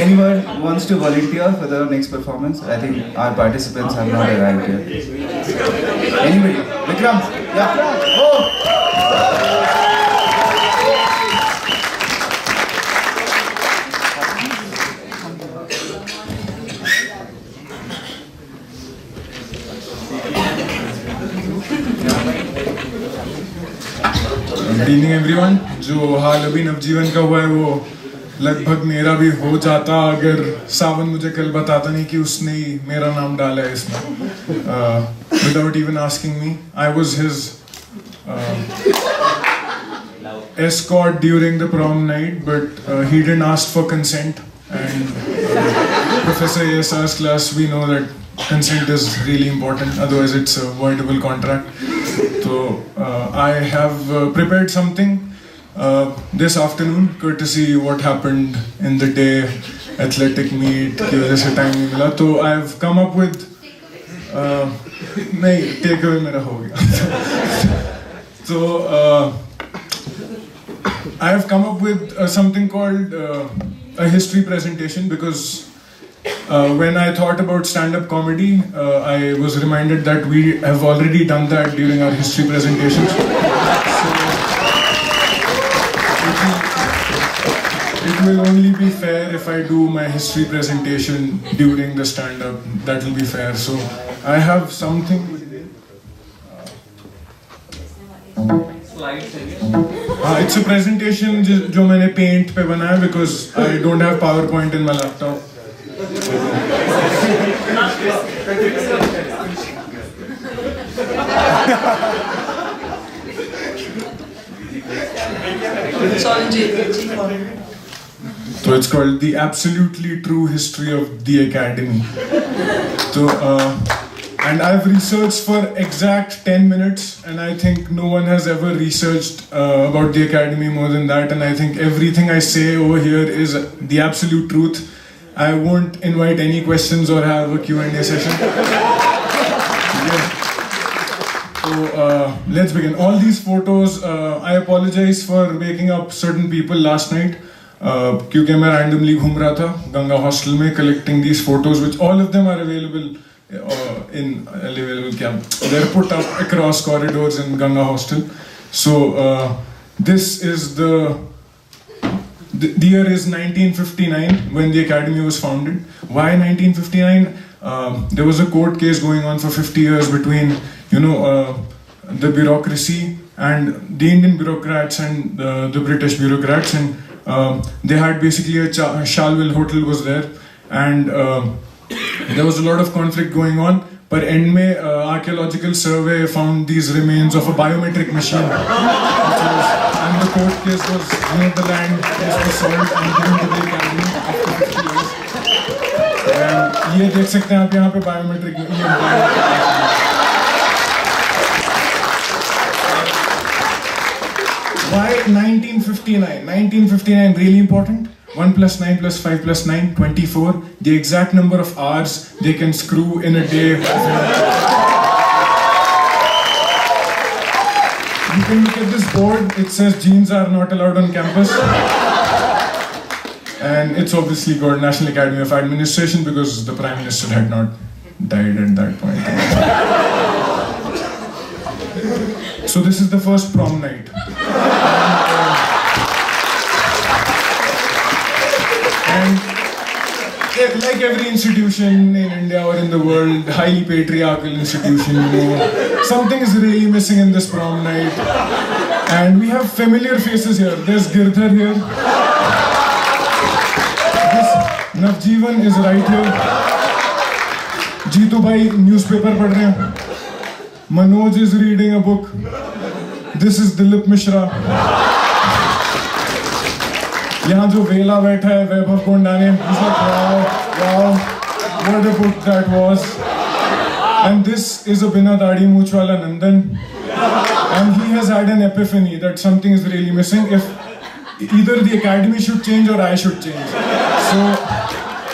anyone wants to volunteer for the next performance? I think our participants have not arrived yet. Anybody? Vikram? Yeah. Oh! Good evening everyone. जो हाल अभी नवजीवन का हुआ है वो लगभग मेरा भी हो जाता अगर सावन मुझे कल बताता नहीं कि उसने ही मेरा नाम डाला है इसमें. Without even asking me. I was his escort during the prom night, but he didn't ask for consent, and Professor ASR's class we know that consent is really important, otherwise it's a voidable contract. So I have prepared something this afternoon, courtesy what happened in the day athletic meet की वजह से time नहीं मिला. तो I have come up with नहीं take away मेरा हो गया. So I have come up with something called a history presentation because when I thought about stand-up comedy, I was reminded that we have already done that during our history presentations. So it will only be fair if I do my history presentation during the stand-up. That will be fair. So I have something. It's a presentation जो मैंने paint पे बनाया because I don't have PowerPoint in my laptop. So it's called The Absolutely True History of the Academy. So and I've researched for exact 10 minutes, and I think no one has ever researched about the Academy more than that, and I think everything I say over here is the absolute truth. I won't invite any questions or have a Q&A session. Yeah. So let's begin. All these photos, I apologize for waking up certain people last night, क्योंकि मैं randomly घूम रहा था Ganga hostel में collecting these photos, which all of them are available they're put up across corridors in Ganga hostel. So this is the year is 1959 when the academy was founded. Why 1959? There was a court case going on for 50 years between the bureaucracy and the Indian bureaucrats and the British bureaucrats, and they had basically a Shalwell hotel was there, and there was a lot of conflict going on, but end mein archaeological survey found these remains of a biometric machine, and the court case was the land case was solved and given to the academy after 50 years. And ये देख सकते हैं आप यहाँ पे biometric. Why 1959? 1959 really important. 1 plus 9 plus 5 plus 9, 24. The exact number of hours they can screw in a day. You can look at this board. It says jeans are not allowed on campus. And it's obviously called National Academy of Administration because the Prime Minister had not died at that point. So this is the first prom night. And like every institution in India or in the world, highly patriarchal institution, something is really missing in this prom night. And we have familiar faces here. There's Girdhar here. This Navjeevan is right here. Jeetu bhai newspaper पढ़ रहे हैं. Manoj is reading a book. This is Dilip Mishra. यहाँ जो वेला बैठा है वैभव कोंडाने, wow, what a book that was. And this is a बिना दाढ़ी मूंछ वाला Nandan, and he has had an epiphany that something is really missing. If either the academy should change or I should change. So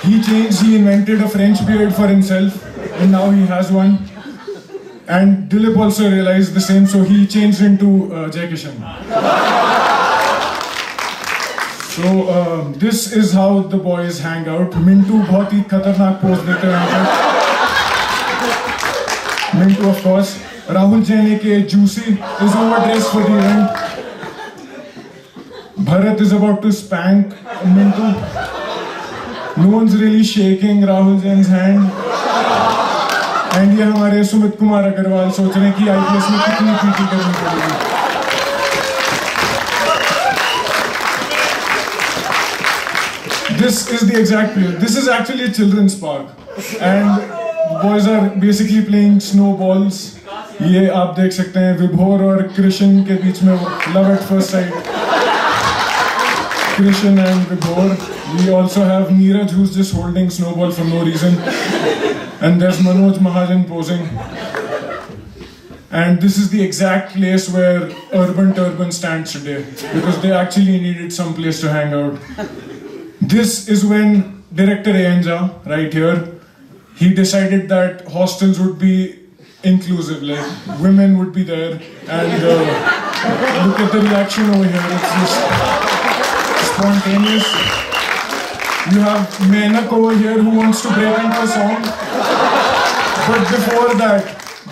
he changed. He invented a French beard for himself, and now he has one. And Dilip also realized the same, so he changed into Jai Kishan. So this is how the boys hang out. Mintu बहुत ही खतरनाक pose देते हैं यहाँ पे. Mintu of course. Rahul Jain aka Juicy is overdressed for the event. Bharat is about to spank Mintu. No one's really shaking Rahul Jain's hand. And ये हमारे सुमित कुमार अग्रवाल सोच रहे हैं कि IPS में कितनी पीटी करनी पड़ेगी. This is the exact place. This is actually a children's park, and boys are basically playing snowballs. ये आप देख सकते हैं विभोर और कृष्ण के बीच में love at first sight. Krishan and Vibhor. We also have Neeraj who's just holding snowball for no reason. And there's Manoj Mahajan posing. And this is the exact place where Urban Turban stands today. Because they actually needed some place to hang out. This is when Director Ayenja, right here, he decided that hostels would be inclusive, like women would be there. And look at the reaction over here, it's just spontaneous. You have Menak over here who wants to break into a song. But before that,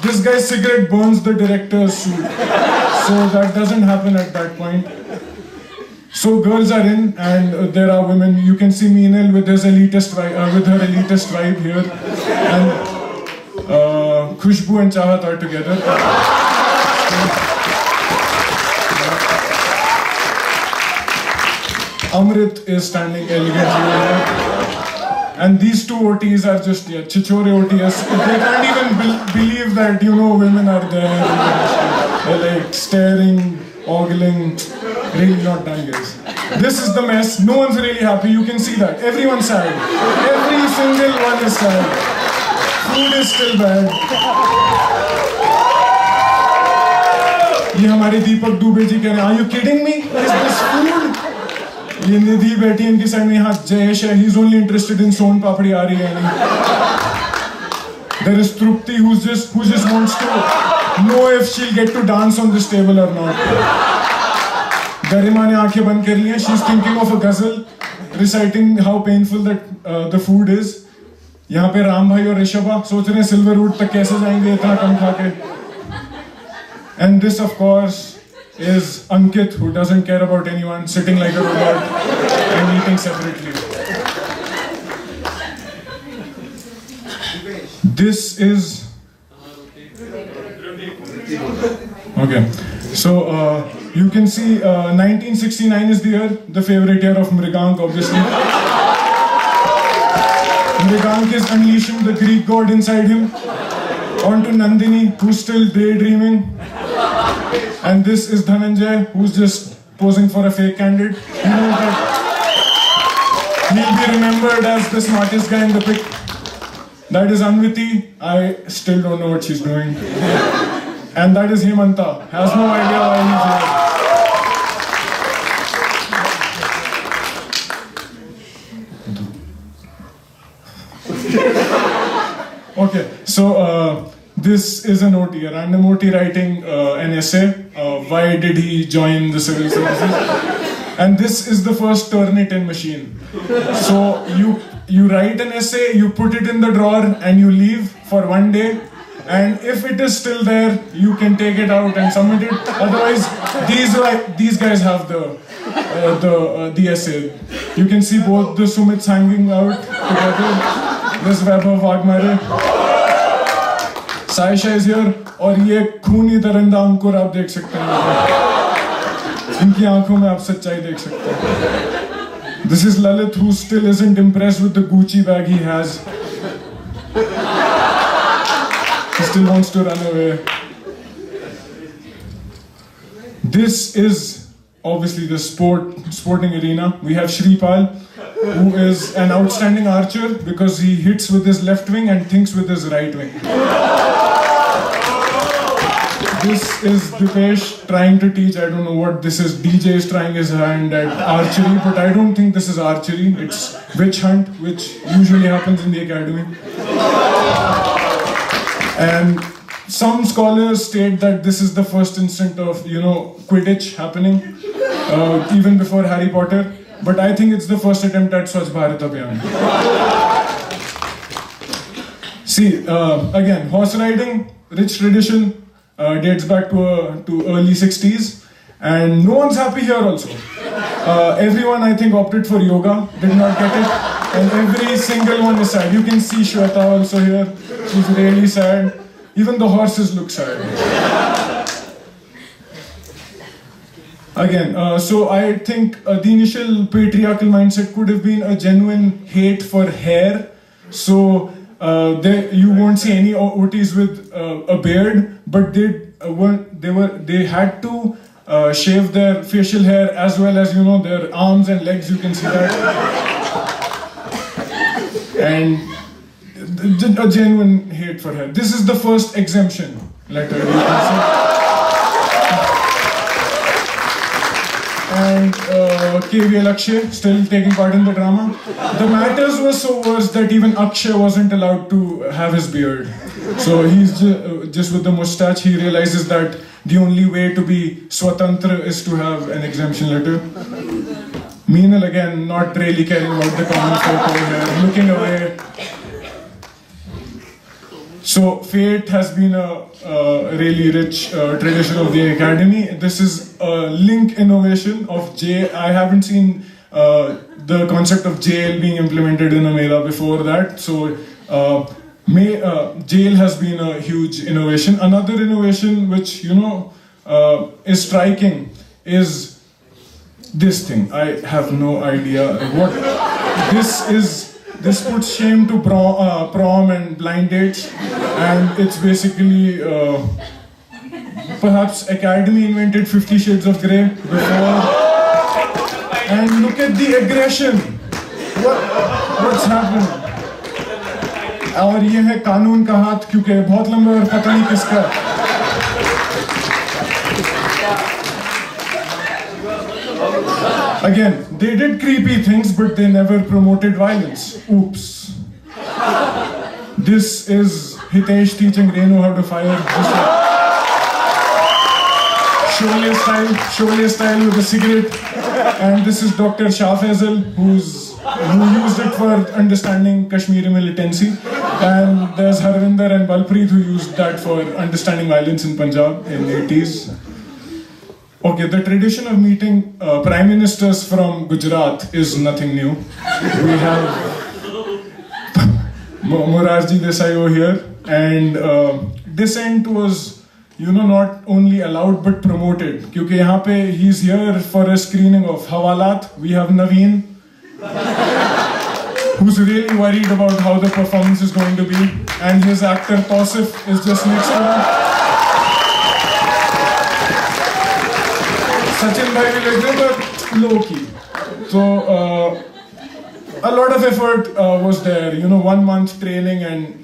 this guy's cigarette burns the director's suit. So that doesn't happen at that point. So girls are in and there are women. You can see Meenal with his elitist with her elitist vibe here. And Khushbu and Chahat are together. Amrit is standing elegantly there. And these two OTs are just, chichore OTs. They can't even believe that, women are there. They're like staring, ogling. Really not done, guys. This is the mess. No one's really happy. You can see that. Everyone's sad. Every single one is sad. Food is still bad. ये हमारे दीपक दुबे जी कह रहे हैं, Are you kidding me? Is this food? ये निधि बैठी इनकी side में, यहाँ जयेश है, he's only interested in सोन पापड़ी आ रही है नहीं. There is Trupti who just wants to know if she'll get to dance on this table or not. गरिमा ने आंखें बंद कर ली हैं. She's thinking of a ghazal, reciting how painful that the food is. यहाँ पे राम भाई और ऋषभा सोच रहे हैं सिल्वरवुड तक कैसे जाएंगे इतना कम खा के. And this of course is Ankit, who doesn't care about anyone, sitting like a robot and eating separately. This is okay. So you can see 1969 is the year, the favorite year of Mrigank, obviously. Mrigank is unleashing the Greek god inside him. On to Nandini, who's still daydreaming. And this is Dhananjay, who's just posing for a fake candid. You know that he'll be remembered as the smartest guy in the pic. That is Anviti. I still don't know what she's doing. And that is Hemanta. Has no idea why he's here. Okay, so this is an OT, a random OT writing an essay. Why did he join the civil services? And this is the first Turnitin machine. So you write an essay, you put it in the drawer, and you leave for one day. And if it is still there, you can take it out and submit it. Otherwise, these guys have the essay. You can see both the Sumits hanging out together. This Vaibhav Vagmare. Saisha is here. और ये खूनी दरिंदा अंकुर आप देख सकते हैं. इनकी आंखों में आप सच्चाई देख सकते हैं. This is Lalit, who still isn't impressed with the Gucci bag he has. He still wants to run away. This is obviously the sporting arena. We have Shripal, who is an outstanding archer because he hits with his left wing and thinks with his right wing. This is Dipesh trying to teach, I don't know what this is. DJ is trying his hand at archery, but I don't think this is archery. It's witch hunt, which usually happens in the academy. And some scholars state that this is the first instant of, Quidditch happening, even before Harry Potter. but I think it's the first attempt at Swachh Bharat Abhiyan. See, again, horse riding, rich tradition, dates back to early 60s, and no one's happy here also. Everyone, I think, opted for yoga, did not get it, and every single one is sad. You can see Shweta also here, she's really sad. Even the horses look sad. Again, so I think the initial patriarchal mindset could have been a genuine hate for hair. So you won't see any OTs with a beard, but they had to shave their facial hair as well as their arms and legs. You can see that, and a genuine hate for hair. This is the first exemption letter, you can see. And KVL Akshay still taking part in the drama. The matters were so worse that even Akshay wasn't allowed to have his beard. So he's just with the mustache. He realizes that the only way to be swatantra is to have an exemption letter. Meenal again not really caring about the common folk over here, looking away. So fate has been a really rich tradition of the academy. This is a link innovation of jail. I haven't seen the concept of jail being implemented in a mela before that. So jail has been a huge innovation. Another innovation which is striking is this thing. I have no idea what this is. This puts shame to prom and blind dates, and it's basically perhaps Academy invented 50 Shades of Grey before. And look at the aggression. What's happening? और ये है कानून का हाथ क्योंकि बहुत लंबा और पता नहीं किसका. Again, they did creepy things, but they never promoted violence. Oops. This is Hitesh teaching Renu how to fire. Sholay style with a cigarette. And this is Dr. Shah Faisal, who used it for understanding Kashmiri militancy. And there's Harvinder and Balpreet, who used that for understanding violence in Punjab in the 80s. Okay, the tradition of meeting prime ministers from Gujarat is nothing new. We have Morarji Desai over here, and dissent was, not only allowed but promoted. Because यहाँ पे he's here for a screening of Hawalat. We have Naveen, who's really worried about how the performance is going to be, and his actor Tausif is just next to him. Sachin bhai will agree, but low-key. So, a lot of effort was there. 1 month training, and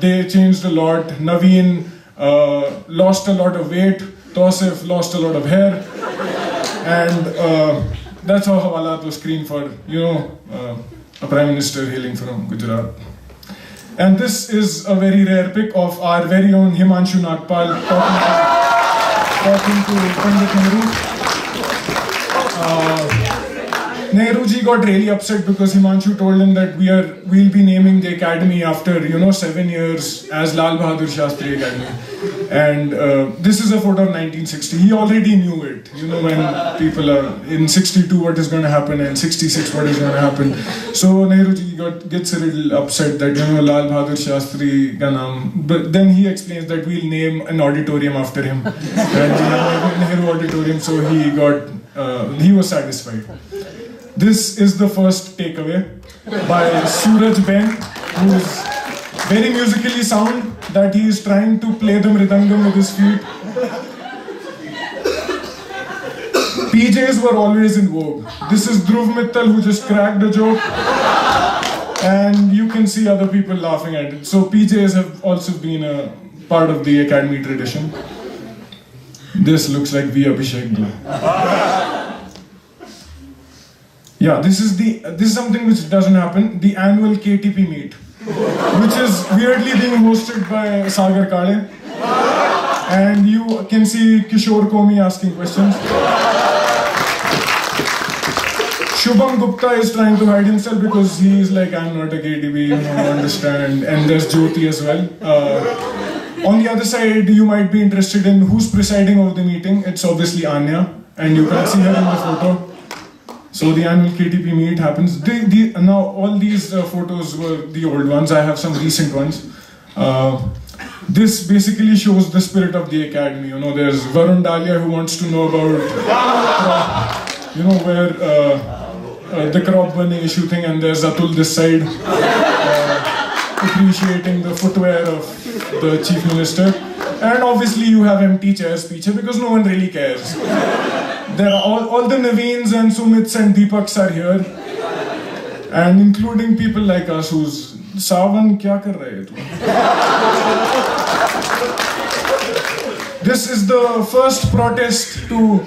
they changed a lot. Naveen lost a lot of weight. Tausif lost a lot of hair. And that's how Hawalat was screened for, a prime minister hailing from Gujarat. And this is a very rare pic of our very own Himanshu Nagpal talking to Pandit Nehru. Nehru ji got really upset because Himanshu told him that we'll be naming the academy after 7 years as Lal Bahadur Shastri Academy. And this is a photo of 1960. He already knew it. When people are in 62 what is going to happen, and 66 what is going to happen. So Nehru ji gets a little upset that Lal Bahadur Shastri ka naam. But then he explains that we'll name an auditorium after him. And Nehru Auditorium, so he was satisfied. This is the first takeaway by Suraj Ben, who is very musically sound, that he is trying to play the mridangam with his feet. PJs were always in vogue. This is Dhruv Mittal, who just cracked a joke, and you can see other people laughing at it. So PJs have also been a part of the academy tradition. This looks like V. Abhishek. Yeah, this is something which doesn't happen. The annual KTP meet, which is weirdly being hosted by Sagar Kale, and you can see Kishore Komi asking questions. Shubham Gupta is trying to hide himself because he is like, I'm not a KTB, you know, understand. And there's Jyoti as well. On the other side, you might be interested in who's presiding over the meeting. It's obviously Anya, and you can see her in the photo. So the annual KTP meet happens. Now all these photos were the old ones. I have some recent ones. This basically shows the spirit of the academy. You know, there's Varun Dalia who wants to know about, you know, where the crop burning issue thing, and there's Atul this side appreciating the footwear of the chief minister. And obviously you have empty chairs piche because no one really cares. There are all the Naveens and Sumits and Deepaks are here, and including people like us who's Savan kya kar rahe tu? This is the first protest to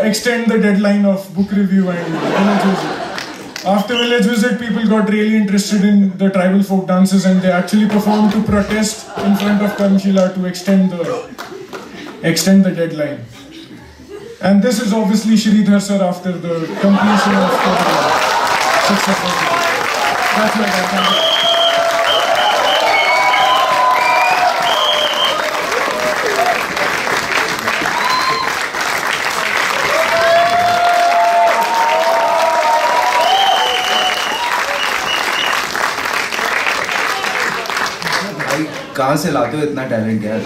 extend the deadline of book review and village visit. After village visit, people got really interested in the tribal folk dances, and they actually performed to protest in front of Karmshila to extend the deadline. And this is obviously Sridhar sir after the completion of the successful. That's my background. कहाँ से लाते हो इतना talent यार?